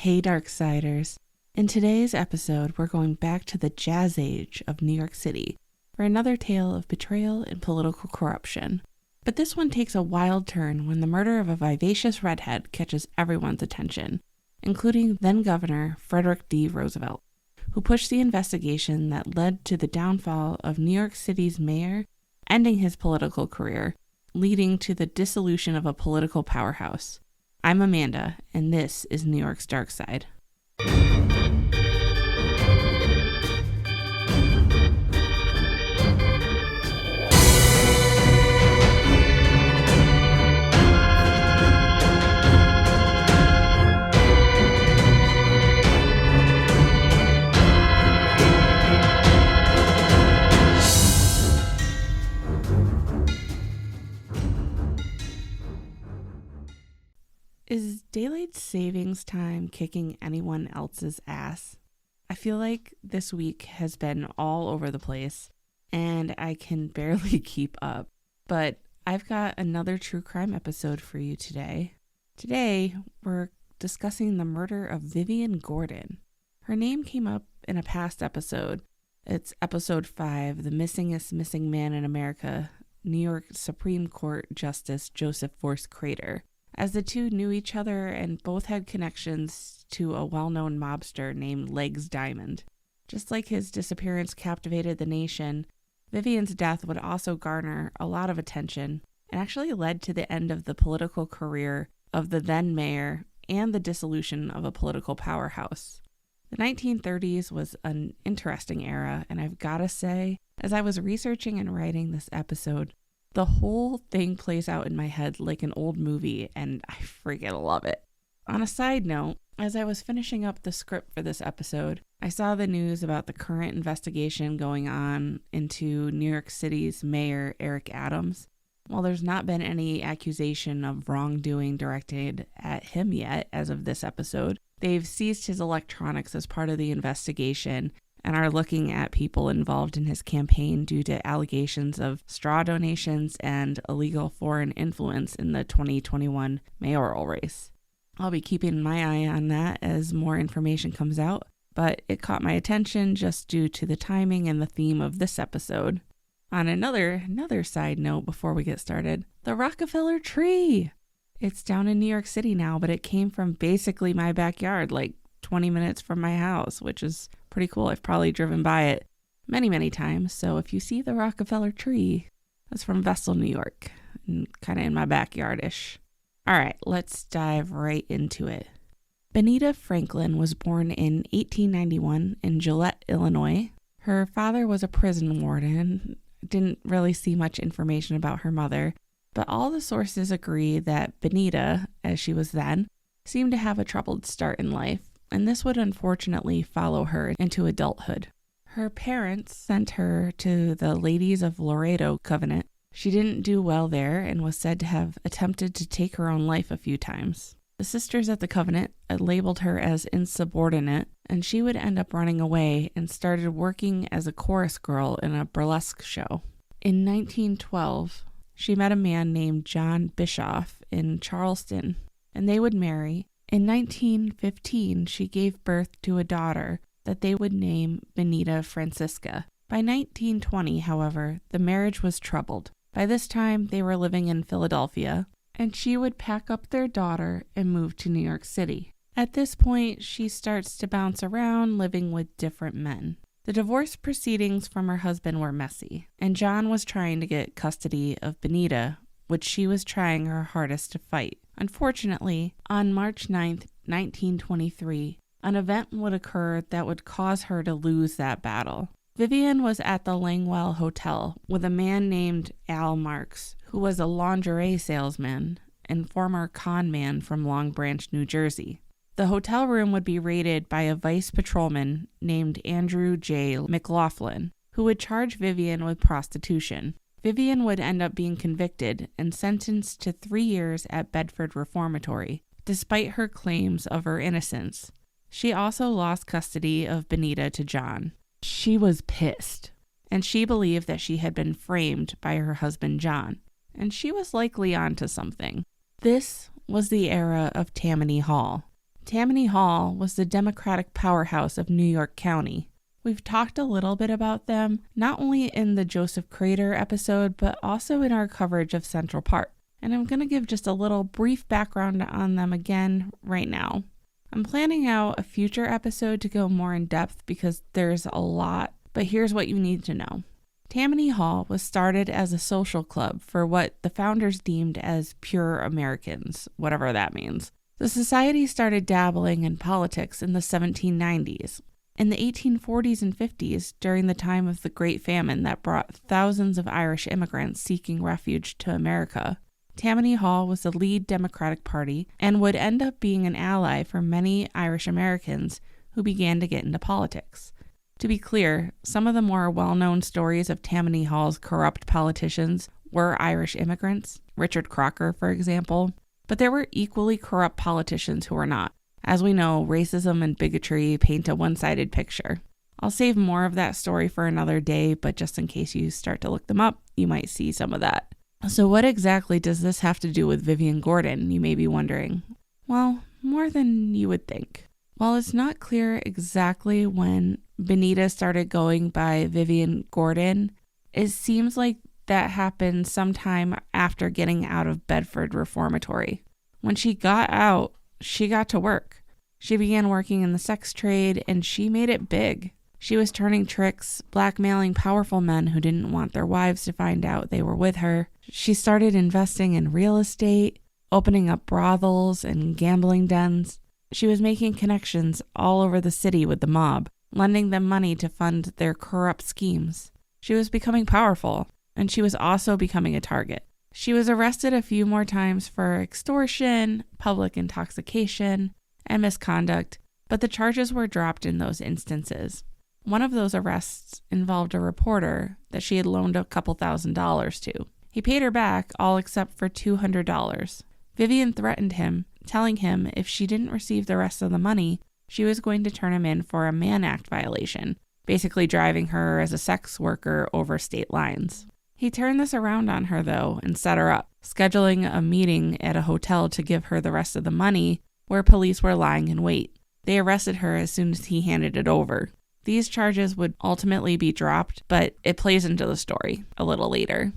Hey Darksiders. In today's episode, we're going back to the Jazz Age of New York City for another tale of betrayal and political corruption. But this one takes a wild turn when the murder of a vivacious redhead catches everyone's attention, including then-Governor Frederick D. Roosevelt, who pushed the investigation that led to the downfall of New York City's mayor, ending his political career, leading to the dissolution of a political powerhouse. I'm Amanda, and this is New York's Dark Side. Is daylight savings time kicking anyone else's ass? I feel like this week has been all over the place, and I can barely keep up. But I've got another true crime episode for you today. Today, we're discussing the murder of Vivian Gordon. Her name came up in a past episode. It's episode 5, The Missingest Missing Man in America, New York Supreme Court Justice Joseph Force Crater, as the two knew each other and both had connections to a well-known mobster named Legs Diamond. Just like his disappearance captivated the nation, Vivian's death would also garner a lot of attention and actually led to the end of the political career of the then mayor and the dissolution of a political powerhouse. The 1930s was an interesting era, and I've got to say, as I was researching and writing this episode, the whole thing plays out in my head like an old movie, and I freaking love it. On a side note, as I was finishing up the script for this episode, I saw the news about the current investigation going on into New York City's mayor, Eric Adams. While there's not been any accusation of wrongdoing directed at him yet as of this episode, they've seized his electronics as part of the investigation and are looking at people involved in his campaign due to allegations of straw donations and illegal foreign influence in the 2021 mayoral race. I'll be keeping my eye on that as more information comes out, but it caught my attention just due to the timing and the theme of this episode. On another side note before we get started, the Rockefeller tree! It's down in New York City now, but it came from basically my backyard, like 20 minutes from my house, which is pretty cool. I've probably driven by it many times. So if you see the Rockefeller tree, that's from Vestal, New York, and kind of in my backyard-ish. All right, let's dive right into it. Benita Franklin was born in 1891 in Gillette, Illinois. Her father was a prison warden. Didn't really see much information about her mother, but all the sources agree that Benita, as she was then, seemed to have a troubled start in life, and this would unfortunately follow her into adulthood. Her parents sent her to the Ladies of Laredo Convent. She didn't do well there and was said to have attempted to take her own life a few times. The sisters at the convent labeled her as insubordinate, and she would end up running away and started working as a chorus girl in a burlesque show. In 1912, she met a man named John Bischoff in Charleston, and they would marry. In 1915, she gave birth to a daughter that they would name Benita Francisca. By 1920, however, the marriage was troubled. By this time, they were living in Philadelphia, and she would pack up their daughter and move to New York City. At this point, she starts to bounce around, living with different men. The divorce proceedings from her husband were messy, and John was trying to get custody of Benita, which she was trying her hardest to fight. Unfortunately, on March 9th, 1923, an event would occur that would cause her to lose that battle. Vivian was at the Langwell Hotel with a man named Al Marks, who was a lingerie salesman and former con man from Long Branch, New Jersey. The hotel room would be raided by a vice patrolman named Andrew J. McLaughlin, who would charge Vivian with prostitution. Vivian would end up being convicted and sentenced to 3 years at Bedford Reformatory, despite her claims of her innocence. She also lost custody of Benita to John. She was pissed, and she believed that she had been framed by her husband John, and she was likely onto something. This was the era of Tammany Hall. Tammany Hall was the Democratic powerhouse of New York County. We've talked a little bit about them, not only in the Joseph Crater episode, but also in our coverage of Central Park. And I'm going to give just a little brief background on them again right now. I'm planning out a future episode to go more in depth because there's a lot, but here's what you need to know. Tammany Hall was started as a social club for what the founders deemed as pure Americans, whatever that means. The society started dabbling in politics in the 1790s. In the 1840s and 50s, during the time of the Great Famine that brought thousands of Irish immigrants seeking refuge to America, Tammany Hall was the lead Democratic Party and would end up being an ally for many Irish Americans who began to get into politics. To be clear, some of the more well-known stories of Tammany Hall's corrupt politicians were Irish immigrants, Richard Crocker, for example, but there were equally corrupt politicians who were not. As we know, racism and bigotry paint a one-sided picture. I'll save more of that story for another day, but just in case you start to look them up, you might see some of that. So what exactly does this have to do with Vivian Gordon, you may be wondering? Well, more than you would think. While it's not clear exactly when Benita started going by Vivian Gordon, it seems like that happened sometime after getting out of Bedford Reformatory. When she got out, she got to work. She began working in the sex trade, and she made it big. She was turning tricks, blackmailing powerful men who didn't want their wives to find out they were with her. She started investing in real estate, opening up brothels and gambling dens. She was making connections all over the city with the mob, lending them money to fund their corrupt schemes. She was becoming powerful, and she was also becoming a target. She was arrested a few more times for extortion, public intoxication, and misconduct, but the charges were dropped in those instances. One of those arrests involved a reporter that she had loaned a couple $1,000s to. He paid her back, all except for $200. Vivian threatened him, telling him if she didn't receive the rest of the money, she was going to turn him in for a Mann Act violation, basically driving her as a sex worker over state lines. He turned this around on her, though, and set her up, scheduling a meeting at a hotel to give her the rest of the money, where police were lying in wait. They arrested her as soon as he handed it over. These charges would ultimately be dropped, but it plays into the story a little later.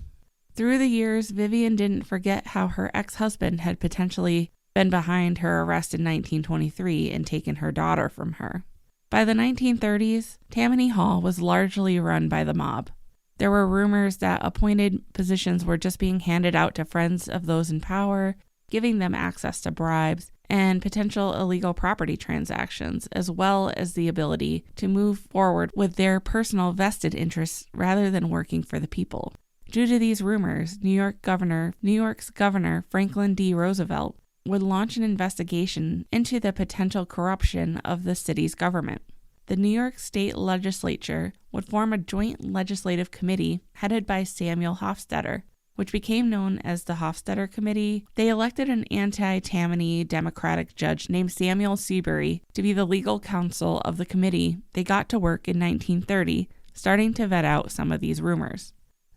Through the years, Vivian didn't forget how her ex-husband had potentially been behind her arrest in 1923 and taken her daughter from her. By the 1930s, Tammany Hall was largely run by the mob. There were rumors that appointed positions were just being handed out to friends of those in power, giving them access to bribes and potential illegal property transactions, as well as the ability to move forward with their personal vested interests rather than working for the people. Due to these rumors, New York's Governor Franklin D. Roosevelt would launch an investigation into the potential corruption of the city's government. The New York State Legislature would form a joint legislative committee headed by Samuel Hofstadter, which became known as the Hofstadter Committee. They elected an anti-Tammany Democratic judge named Samuel Seabury to be the legal counsel of the committee. They got to work in 1930, starting to vet out some of these rumors.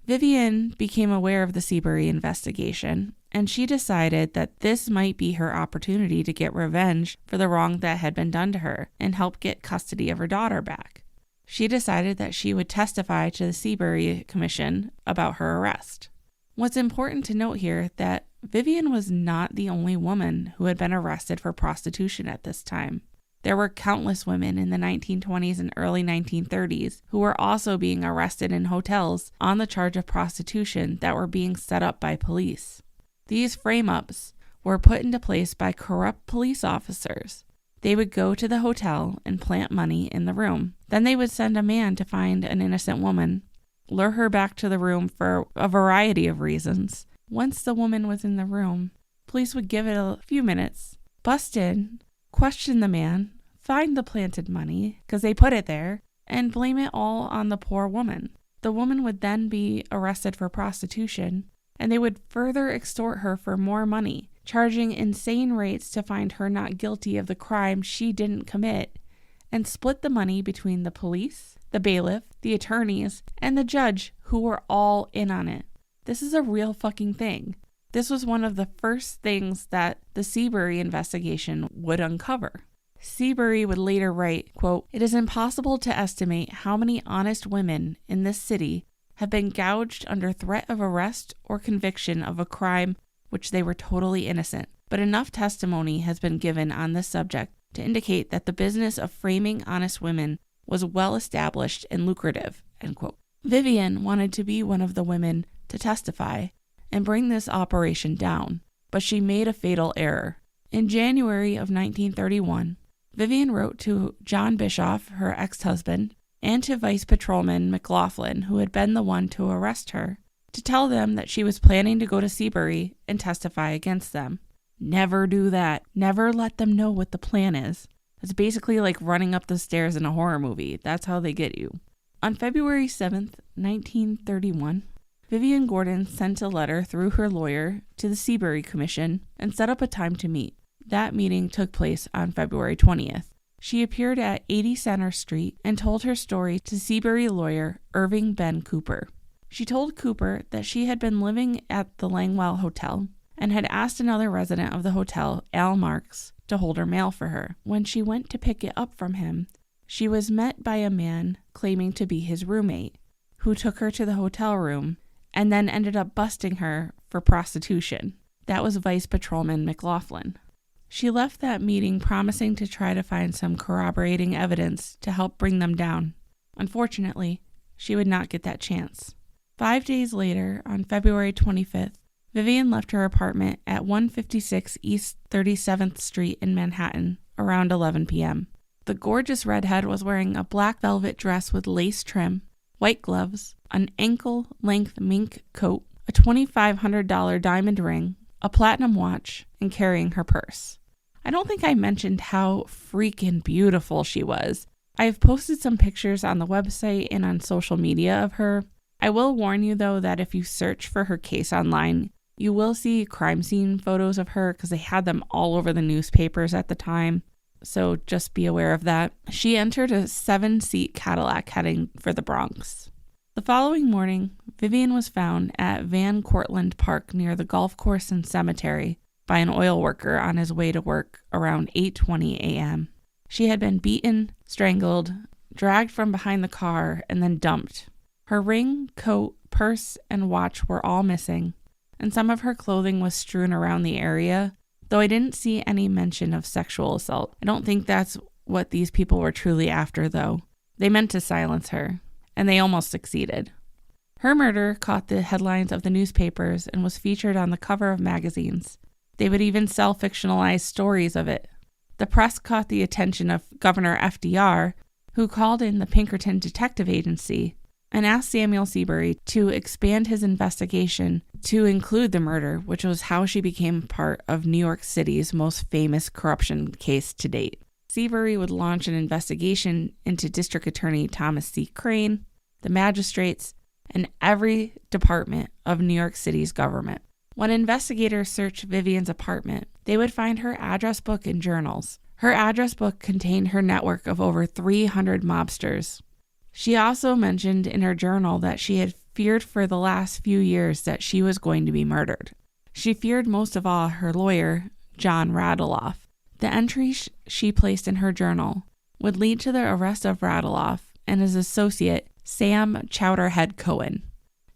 Vivian became aware of the Seabury investigation, and she decided that this might be her opportunity to get revenge for the wrong that had been done to her and help get custody of her daughter back. She decided that she would testify to the Seabury Commission about her arrest. What's important to note here that Vivian was not the only woman who had been arrested for prostitution at this time. There were countless women in the 1920s and early 1930s who were also being arrested in hotels on the charge of prostitution that were being set up by police. These frame-ups were put into place by corrupt police officers. They would go to the hotel and plant money in the room. Then they would send a man to find an innocent woman, lure her back to the room for a variety of reasons. Once the woman was in the room, police would give it a few minutes, bust in, question the man, find the planted money, because they put it there, and blame it all on the poor woman. The woman would then be arrested for prostitution, and they would further extort her for more money, charging insane rates to find her not guilty of the crime she didn't commit, and split the money between the police, the bailiff, the attorneys, and the judge, who were all in on it. This is a real fucking thing. This was one of the first things that the Seabury investigation would uncover. Seabury would later write, quote, "It is impossible to estimate how many honest women in this city have been gouged under threat of arrest or conviction of a crime which they were totally innocent, but enough testimony has been given on this subject to indicate that the business of framing honest women was well established and lucrative," end quote. Vivian wanted to be one of the women to testify and bring this operation down, but she made a fatal error. In January of 1931, Vivian wrote to John Bischoff, her ex-husband, and to Vice Patrolman McLaughlin, who had been the one to arrest her, to tell them that she was planning to go to Seabury and testify against them. Never do that. Never let them know what the plan is. It's basically like running up the stairs in a horror movie. That's how they get you. On February 7th, 1931, Vivian Gordon sent a letter through her lawyer to the Seabury Commission and set up a time to meet. That meeting took place on February 20th. She appeared at 80 Center Street and told her story to Seabury lawyer Irving Ben Cooper. She told Cooper that she had been living at the Langwell Hotel and had asked another resident of the hotel, Al Marks, to hold her mail for her. When she went to pick it up from him, she was met by a man claiming to be his roommate, who took her to the hotel room and then ended up busting her for prostitution. That was Vice Patrolman McLaughlin. She left that meeting promising to try to find some corroborating evidence to help bring them down. Unfortunately, she would not get that chance. 5 days later, on February 25th, Vivian left her apartment at 156 East 37th Street in Manhattan around 11 p.m. The gorgeous redhead was wearing a black velvet dress with lace trim, white gloves, an ankle-length mink coat, a $2,500 diamond ring, a platinum watch, and carrying her purse. I don't think I mentioned how freaking beautiful she was. I have posted some pictures on the website and on social media of her. I will warn you, though, that if you search for her case online, you will see crime scene photos of her because they had them all over the newspapers at the time. So just be aware of that. She entered a 7-seat Cadillac heading for the Bronx. The following morning, Vivian was found at Van Cortland Park near the golf course and cemetery by an oil worker on his way to work around 8:20 a.m. She had been beaten, strangled, dragged from behind the car, and then dumped. Her ring, coat, purse, and watch were all missing, and some of her clothing was strewn around the area, though I didn't see any mention of sexual assault. I don't think that's what these people were truly after, though. They meant to silence her, and they almost succeeded. Her murder caught the headlines of the newspapers and was featured on the cover of magazines. They would even sell fictionalized stories of it. The press caught the attention of Governor FDR, who called in the Pinkerton Detective Agency and asked Samuel Seabury to expand his investigation to include the murder, which was how she became part of New York City's most famous corruption case to date. Seabury would launch an investigation into District Attorney Thomas C. Crane, the magistrates, and every department of New York City's government. When investigators searched Vivian's apartment, they would find her address book and journals. Her address book contained her network of over 300 mobsters. She also mentioned in her journal that she had feared for the last few years that she was going to be murdered. She feared most of all her lawyer, John Radeloff. The entries she placed in her journal would lead to the arrest of Radeloff and his associate, Sam Chowderhead Cohen.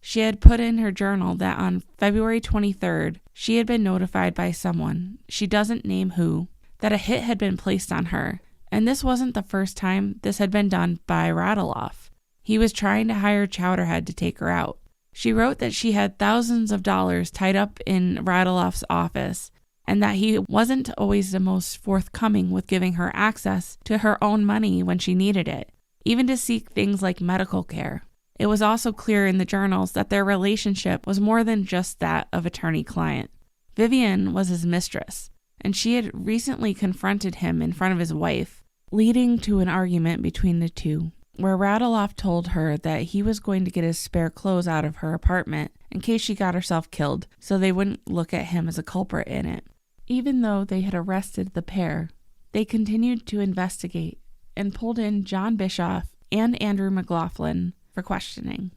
She had put in her journal that on February 23rd, she had been notified by someone, she doesn't name who, that a hit had been placed on her. And this wasn't the first time this had been done by Radeloff. He was trying to hire Chowderhead to take her out. She wrote that she had thousands of dollars tied up in Radeloff's office and that he wasn't always the most forthcoming with giving her access to her own money when she needed it, even to seek things like medical care. It was also clear in the journals that their relationship was more than just that of attorney-client. Vivian was his mistress, and she had recently confronted him in front of his wife, leading to an argument between the two, where Radeloff told her that he was going to get his spare clothes out of her apartment in case she got herself killed, so they wouldn't look at him as a culprit in it. Even though they had arrested the pair, they continued to investigate and pulled in John Bischoff and Andrew McLaughlin for questioning.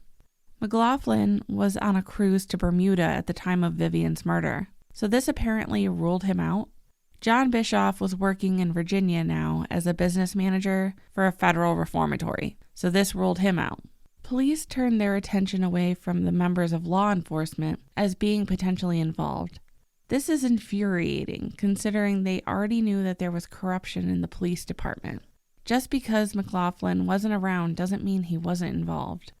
McLaughlin was on a cruise to Bermuda at the time of Vivian's murder, so this apparently ruled him out. John Bischoff was working in Virginia now as a business manager for a federal reformatory, so this ruled him out. Police turned their attention away from the members of law enforcement as being potentially involved. This is infuriating, considering they already knew that there was corruption in the police department. Just because McLaughlin wasn't around doesn't mean he wasn't involved.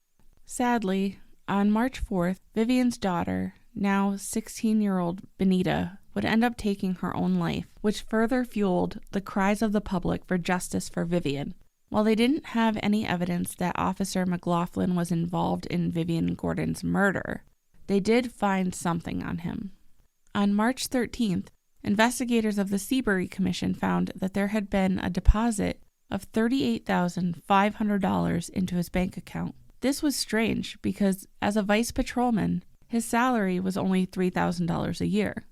Sadly, on March 4th, Vivian's daughter, now 16-year-old Benita, would end up taking her own life, which further fueled the cries of the public for justice for Vivian. While they didn't have any evidence that Officer McLaughlin was involved in Vivian Gordon's murder, they did find something on him. On March 13th, investigators of the Seabury Commission found that there had been a deposit of $38,500 into his bank account. This was strange because, as a vice patrolman, his salary was only $3,000 a year.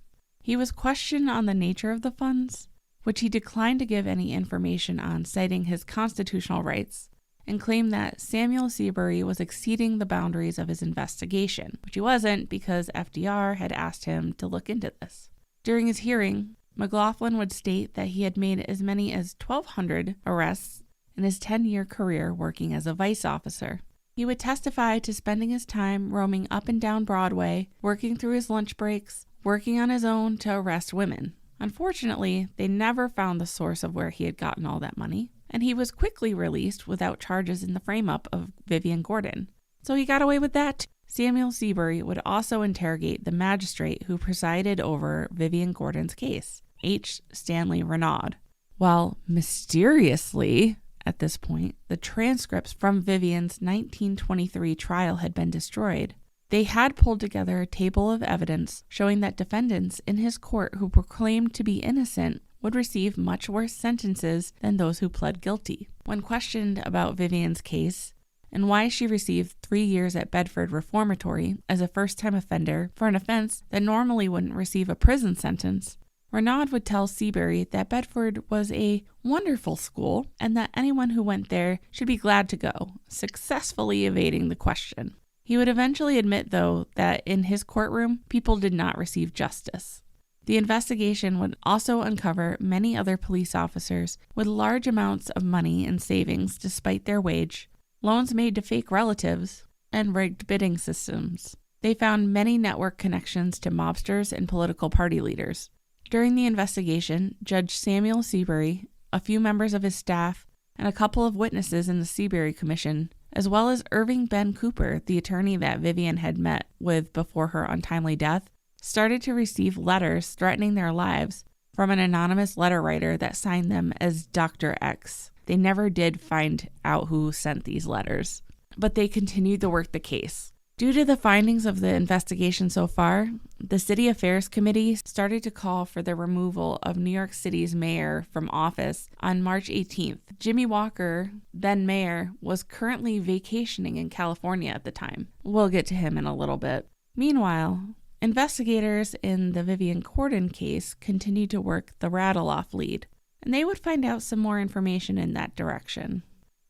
He was questioned on the nature of the funds, which he declined to give any information on, citing his constitutional rights, and claimed that Samuel Seabury was exceeding the boundaries of his investigation, which he wasn't because FDR had asked him to look into this. During his hearing, McLaughlin would state that he had made as many as 1,200 arrests in his 10-year career working as a vice officer. He would testify to spending his time roaming up and down Broadway, working through his lunch breaks, working on his own to arrest women. Unfortunately, they never found the source of where he had gotten all that money, and he was quickly released without charges in the frame-up of Vivian Gordon. So he got away with that too. Samuel Seabury would also interrogate the magistrate who presided over Vivian Gordon's case, H. Stanley Renaud. While mysteriously, at this point, the transcripts from Vivian's 1923 trial had been destroyed, they had pulled together a table of evidence showing that defendants in his court who proclaimed to be innocent would receive much worse sentences than those who pled guilty. When questioned about Vivian's case and why she received 3 years at Bedford Reformatory as a first-time offender for an offense that normally wouldn't receive a prison sentence, Renaud would tell Seabury that Bedford was a wonderful school and that anyone who went there should be glad to go, successfully evading the question. He would eventually admit, though, that in his courtroom, people did not receive justice. The investigation would also uncover many other police officers with large amounts of money and savings despite their wage, loans made to fake relatives, and rigged bidding systems. They found many network connections to mobsters and political party leaders. During the investigation, Judge Samuel Seabury, a few members of his staff, and a couple of witnesses in the Seabury Commission, as well as Irving Ben Cooper, the attorney that Vivian had met with before her untimely death, started to receive letters threatening their lives from an anonymous letter writer that signed them as Dr. X. They never did find out who sent these letters, but they continued to work the case. Due to the findings of the investigation so far, the City Affairs Committee started to call for the removal of New York City's mayor from office on March 18th. Jimmy Walker, then mayor, was currently vacationing in California at the time. We'll get to him in a little bit. Meanwhile, investigators in the Vivian Gordon case continued to work the Radeloff lead, and they would find out some more information in that direction.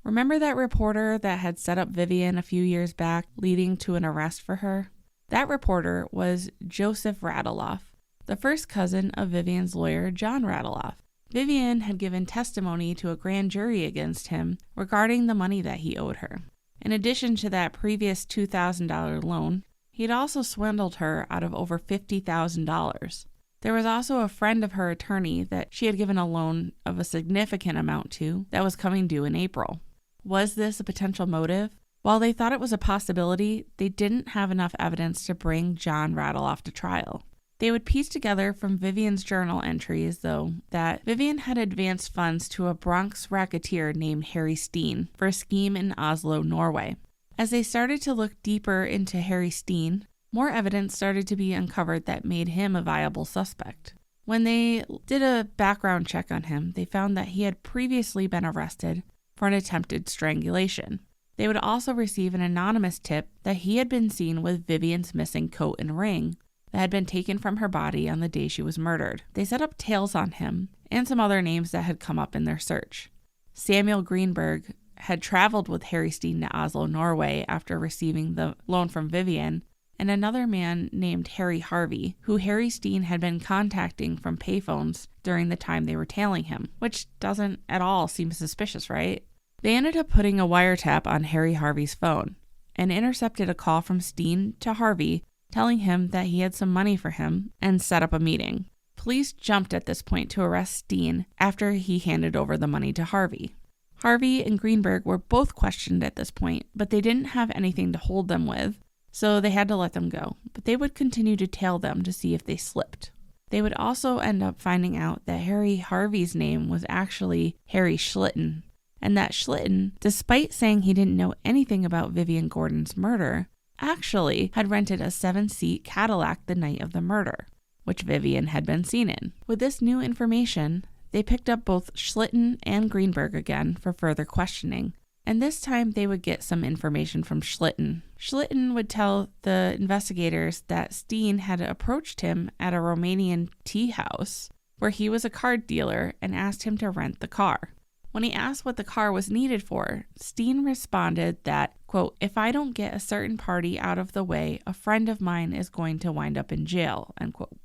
Remember that reporter that had set up Vivian a few years back, leading to an arrest for her? That reporter was Joseph Radeloff, the first cousin of Vivian's lawyer, John Radeloff. Vivian had given testimony to a grand jury against him regarding the money that he owed her. In addition to that previous $2,000 loan, he had also swindled her out of over $50,000. There was also a friend of her attorney that she had given a loan of a significant amount to that was coming due in April. Was this a potential motive? While they thought it was a possibility, they didn't have enough evidence to bring John Radeloff to trial. They would piece together from Vivian's journal entries, though, that Vivian had advanced funds to a Bronx racketeer named Harry Steen for a scheme in Oslo, Norway. As they started to look deeper into Harry Steen, more evidence started to be uncovered that made him a viable suspect. When they did a background check on him, they found that he had previously been arrested for an attempted strangulation. They would also receive an anonymous tip that he had been seen with Vivian's missing coat and ring that had been taken from her body on the day she was murdered. They set up tails on him and some other names that had come up in their search. Samuel Greenberg had traveled with Harry Steen to Oslo, Norway after receiving the loan from Vivian, and another man named Harry Harvey, who Harry Steen had been contacting from payphones during the time they were tailing him, which doesn't at all seem suspicious, right? They ended up putting a wiretap on Harry Harvey's phone and intercepted a call from Steen to Harvey telling him that he had some money for him and set up a meeting. Police jumped at this point to arrest Steen after he handed over the money to Harvey. Harvey and Greenberg were both questioned at this point, but they didn't have anything to hold them with, so they had to let them go. But they would continue to tail them to see if they slipped. They would also end up finding out that Harry Harvey's name was actually Harry Schlitten, and that Schlitten, despite saying he didn't know anything about Vivian Gordon's murder, actually had rented a 7-seat Cadillac the night of the murder, which Vivian had been seen in. With this new information, they picked up both Schlitten and Greenberg again for further questioning, and this time they would get some information from Schlitten. Schlitten would tell the investigators that Steen had approached him at a Romanian tea house where he was a car dealer and asked him to rent the car. When he asked what the car was needed for, Steen responded that, quote, "If I don't get a certain party out of the way, a friend of mine is going to wind up in jail," end quote.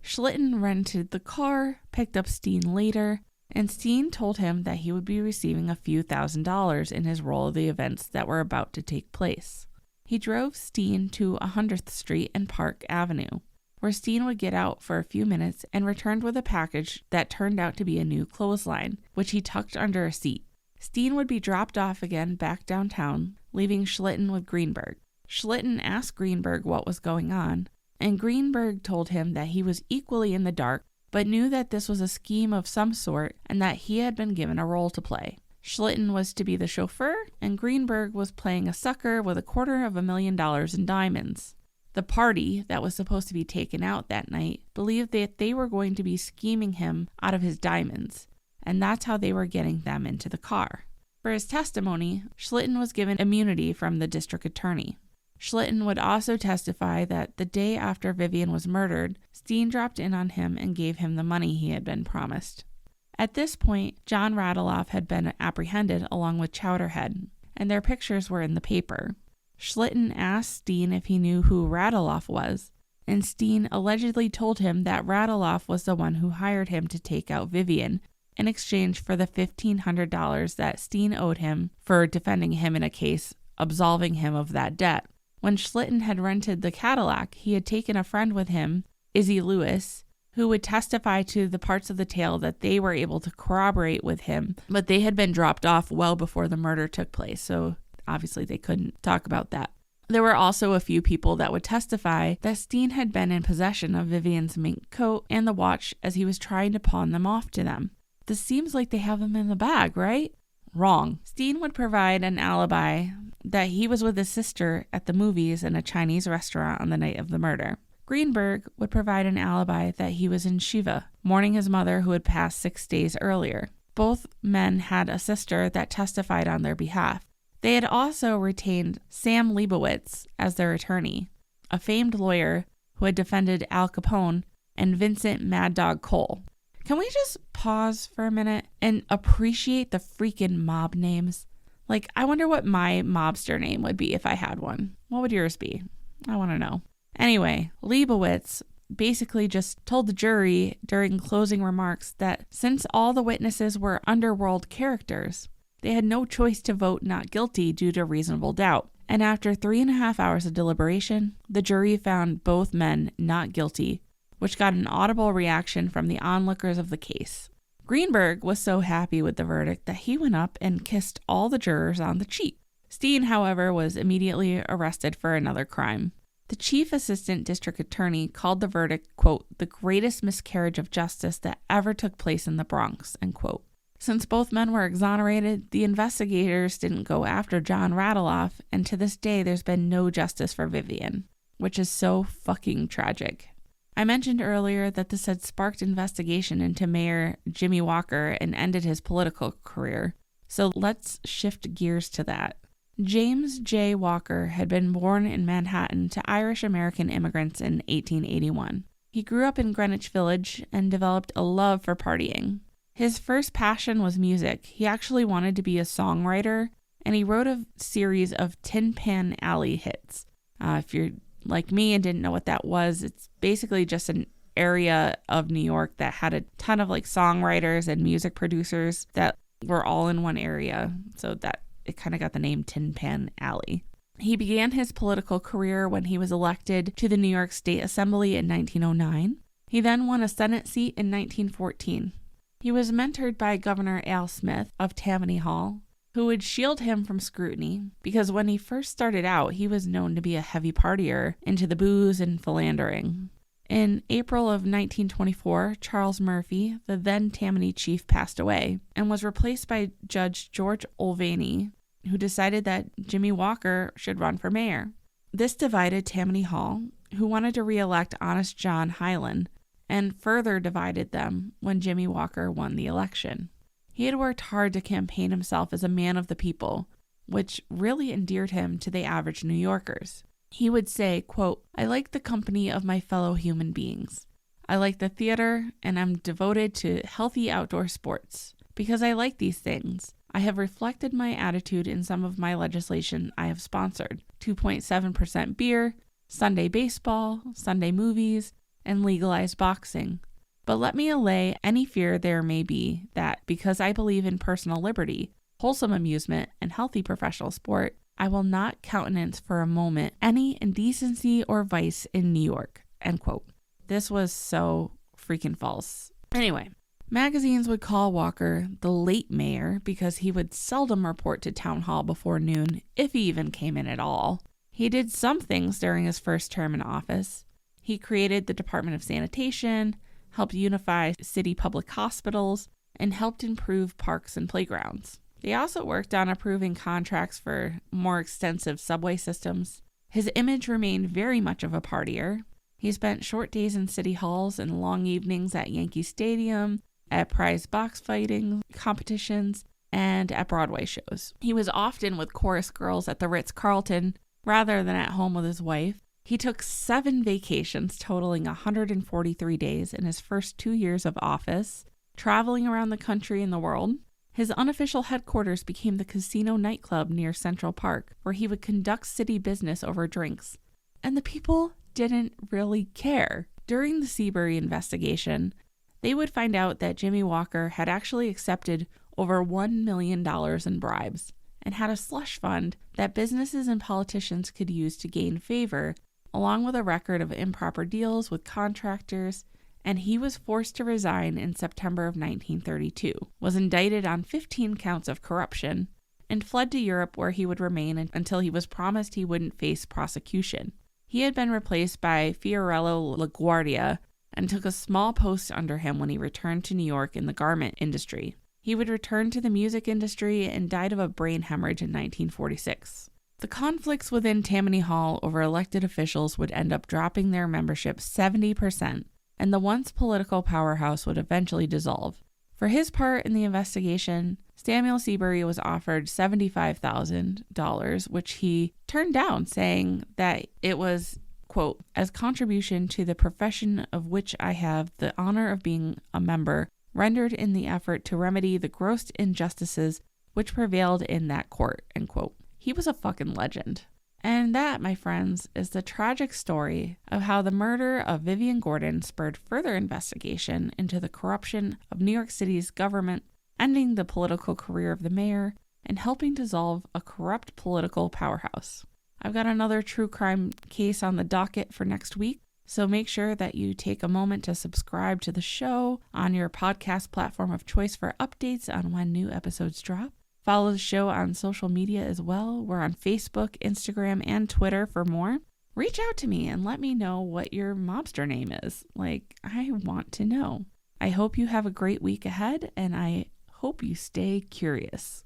Schlitten rented the car, picked up Steen later, and Steen told him that he would be receiving a few $1,000s in his role of the events that were about to take place. He drove Steen to 100th Street and Park Avenue, where Steen would get out for a few minutes and returned with a package that turned out to be a new clothesline, which he tucked under a seat. Steen would be dropped off again back downtown, leaving Schlitten with Greenberg. Schlitten asked Greenberg what was going on, and Greenberg told him that he was equally in the dark, but knew that this was a scheme of some sort and that he had been given a role to play. Schlitten was to be the chauffeur, and Greenberg was playing a sucker with $250,000 in diamonds. The party that was supposed to be taken out that night believed that they were going to be scheming him out of his diamonds, and that's how they were getting them into the car. For his testimony, Schlitten was given immunity from the district attorney. Schlitten would also testify that the day after Vivian was murdered, Steen dropped in on him and gave him the money he had been promised. At this point, John Radeloff had been apprehended along with Chowderhead, and their pictures were in the paper. Schlitten asked Steen if he knew who Radeloff was, and Steen allegedly told him that Radeloff was the one who hired him to take out Vivian in exchange for the $1,500 that Steen owed him for defending him in a case, absolving him of that debt. When Schlitten had rented the Cadillac, he had taken a friend with him, Izzy Lewis, who would testify to the parts of the tale that they were able to corroborate with him, but they had been dropped off well before the murder took place, so obviously they couldn't talk about that. There were also a few people that would testify that Steen had been in possession of Vivian's mink coat and the watch as he was trying to pawn them off to them. This seems like they have them in the bag, right? Wrong. Steen would provide an alibi that he was with his sister at the movies in a Chinese restaurant on the night of the murder. Greenberg would provide an alibi that he was in Shiva, mourning his mother who had passed 6 days earlier. Both men had a sister that testified on their behalf. They had also retained Sam Leibowitz as their attorney, a famed lawyer who had defended Al Capone, and Vincent Mad Dog Cole. Can we just pause for a minute and appreciate the freaking mob names? Like, I wonder what my mobster name would be if I had one. What would yours be? I want to know. Anyway, Leibowitz basically just told the jury during closing remarks that since all the witnesses were underworld characters, they had no choice to vote not guilty due to reasonable doubt. And after 3.5 hours of deliberation, the jury found both men not guilty, which got an audible reaction from the onlookers of the case. Greenberg was so happy with the verdict that he went up and kissed all the jurors on the cheek. Steen, however, was immediately arrested for another crime. The chief assistant district attorney called the verdict, quote, "the greatest miscarriage of justice that ever took place in the Bronx," end quote. Since both men were exonerated, the investigators didn't go after John Radeloff, and to this day there's been no justice for Vivian, which is so fucking tragic. I mentioned earlier that this had sparked investigation into Mayor Jimmy Walker and ended his political career, so let's shift gears to that. James J. Walker had been born in Manhattan to Irish-American immigrants in 1881. He grew up in Greenwich Village and developed a love for partying. His first passion was music. He actually wanted to be a songwriter, and he wrote a series of Tin Pan Alley hits. If you're like me and didn't know what that was, it's basically just an area of New York that had a ton of like songwriters and music producers that were all in one area. So that it kind of got the name Tin Pan Alley. He began his political career when he was elected to the New York State Assembly in 1909. He then won a Senate seat in 1914. He was mentored by Governor Al Smith of Tammany Hall, who would shield him from scrutiny because when he first started out, he was known to be a heavy partier into the booze and philandering. In April of 1924, Charles Murphy, the then Tammany chief, passed away and was replaced by Judge George Olvaney, who decided that Jimmy Walker should run for mayor. This divided Tammany Hall, who wanted to re-elect Honest John Hyland, and further divided them when Jimmy Walker won the election. He had worked hard to campaign himself as a man of the people, which really endeared him to the average New Yorkers. He would say, quote, "I like the company of my fellow human beings. I like the theater, and I'm devoted to healthy outdoor sports. Because I like these things, I have reflected my attitude in some of my legislation I have sponsored. 2.7% beer, Sunday baseball, Sunday movies, and legalized boxing. But let me allay any fear there may be that because I believe in personal liberty, wholesome amusement, and healthy professional sport, I will not countenance for a moment any indecency or vice in New York," end quote. This was so freaking false. Anyway, magazines would call Walker the late mayor because he would seldom report to town hall before noon, if he even came in at all. He did some things during his first term in office. He created the Department of Sanitation, helped unify city public hospitals, and helped improve parks and playgrounds. They also worked on approving contracts for more extensive subway systems. His image remained very much of a partier. He spent short days in city halls and long evenings at Yankee Stadium, at prize box fighting competitions, and at Broadway shows. He was often with chorus girls at the Ritz-Carlton rather than at home with his wife. He took 7 vacations totaling 143 days in his first 2 years of office, traveling around the country and the world. His unofficial headquarters became the Casino nightclub near Central Park, where he would conduct city business over drinks. And the people didn't really care. During the Seabury investigation, they would find out that Jimmy Walker had actually accepted over $1 million in bribes and had a slush fund that businesses and politicians could use to gain favor, along with a record of improper deals with contractors, and he was forced to resign in September of 1932, was indicted on 15 counts of corruption, and fled to Europe where he would remain until he was promised he wouldn't face prosecution. He had been replaced by Fiorello LaGuardia and took a small post under him when he returned to New York in the garment industry. He would return to the music industry and died of a brain hemorrhage in 1946. The conflicts within Tammany Hall over elected officials would end up dropping their membership 70%, and the once political powerhouse would eventually dissolve. For his part in the investigation, Samuel Seabury was offered $75,000, which he turned down, saying that it was, quote, "as contribution to the profession of which I have the honor of being a member, rendered in the effort to remedy the gross injustices which prevailed in that court," end quote. He was a fucking legend. And that, my friends, is the tragic story of how the murder of Vivian Gordon spurred further investigation into the corruption of New York City's government, ending the political career of the mayor and helping dissolve a corrupt political powerhouse. I've got another true crime case on the docket for next week, so make sure that you take a moment to subscribe to the show on your podcast platform of choice for updates on when new episodes drop. Follow the show on social media as well. We're on Facebook, Instagram, and Twitter for more. Reach out to me and let me know what your mobster name is. I want to know. I hope you have a great week ahead, and I hope you stay curious.